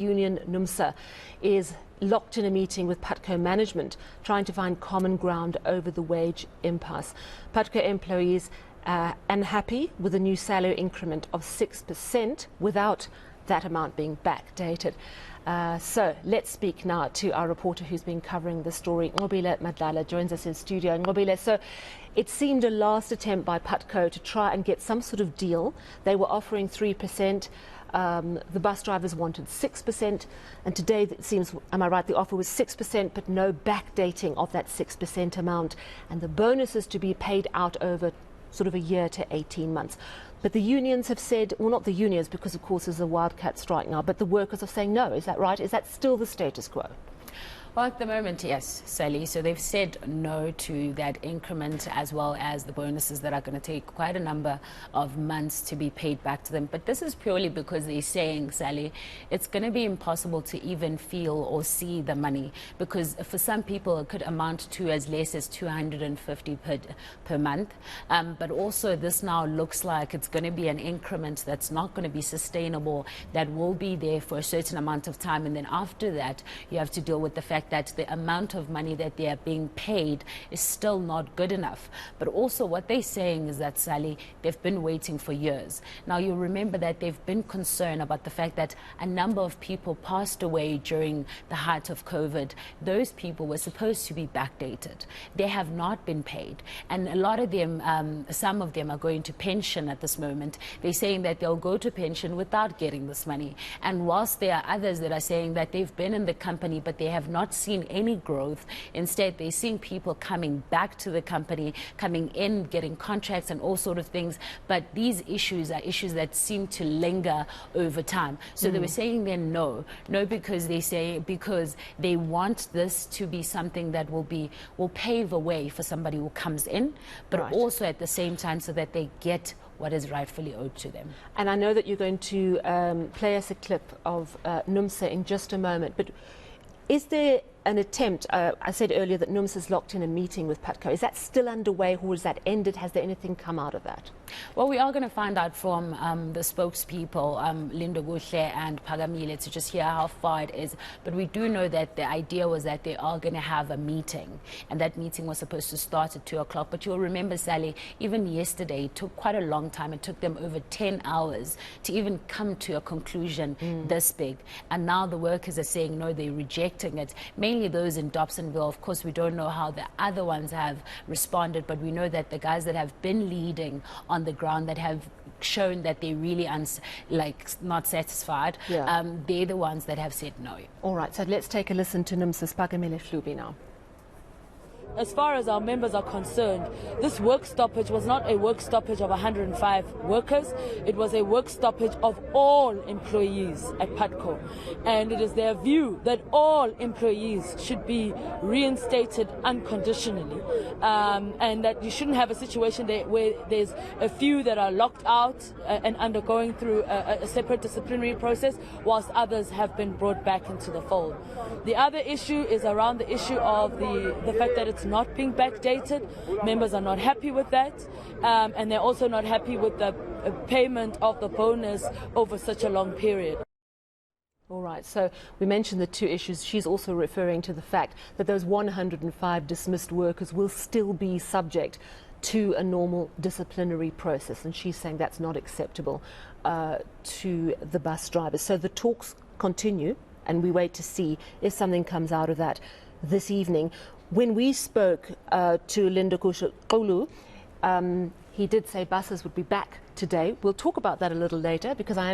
Union NUMSA is locked in a meeting with Putco management, trying to find common ground over the wage impasse. Putco employees are unhappy with a new salary increment of 6% without that amount being backdated. So let's speak now to our reporter who's been covering the story. Nqobile Madlala joins us in studio. Nqobile, so it seemed a last attempt by Putco to try and get some sort of deal. They were offering 3%. The bus drivers wanted 6%, and today it seems, am I right, the offer was 6%, but no backdating of that 6% amount, and the bonuses to be paid out over sort of a year to 18 months. But the unions have said, well, not the unions, because of course there's a wildcat strike now, but the workers are saying no. Is that right? Is that still the status quo? Well, at the moment, yes, Sally. So they've said no to that increment, as well as the bonuses that are going to take quite a number of months to be paid back to them. But this is purely because they're saying, Sally, it's going to be impossible to even feel or see the money, because for some people it could amount to as less as 250 per month. But also this now looks like it's going to be an increment that's not going to be sustainable, that will be there for a certain amount of time. And then after that, you have to deal with the fact that the amount of money that they are being paid is still not good enough. But also what they're saying is that, Sally, they've been waiting for years. Now, you remember that they've been concerned about the fact that a number of people passed away during the height of COVID. Those people were supposed to be backdated. They have not been paid. And a lot of them, some of them are going to pension at this moment. They're saying that they'll go to pension without getting this money. And whilst there are others that are saying that they've been in the company, but they have not seen any growth. Instead, they're seeing people coming back to the company, coming in, getting contracts and all sort of things. But these issues are issues that seem to linger over time. So they were saying then no, because they want this to be something that will pave a way for somebody who comes in, but also at the same time so that they get what is rightfully owed to them. And I know that you're going to play us a clip of NUMSA in just a moment, but is there an attempt, I said earlier that NUMSA's locked in a meeting with Putco. Is that still underway, or is that ended? Has there anything come out of that? Well, we are going to find out from the spokespeople, Nqobile and Pagamile, to just hear how far it is. But we do know that the idea was that they are going to have a meeting, and that meeting was supposed to start at 2 o'clock. But you'll remember, Sally, even yesterday it took quite a long time. It took them over 10 hours to even come to a conclusion this big. And now the workers are saying no, they're rejecting it. Mainly those in Dobsonville. Of course, we don't know how the other ones have responded, but we know that the guys that have been leading on the ground, that have shown that they're really not satisfied, they're the ones that have said no. All right, so let's take a listen to NUMSA's Pagamile now. As far as our members are concerned, this work stoppage was not a work stoppage of 105 workers. It was a work stoppage of all employees at Putco. And it is their view that all employees should be reinstated unconditionally. And that you shouldn't have a situation where there's a few that are locked out and undergoing through a separate disciplinary process, whilst others have been brought back into the fold. The other issue is around the issue of the fact that it's not being backdated. Members are not happy with that, and they're also not happy with the payment of the bonus over such a long period. All right, so we mentioned the two issues. She's also referring to the fact that those 105 dismissed workers will still be subject to a normal disciplinary process, and she's saying that's not acceptable to the bus drivers. So the talks continue, and we wait to see if something comes out of that this evening. When we spoke to Nqobile, he did say buses would be back today. We'll talk about that a little later, because I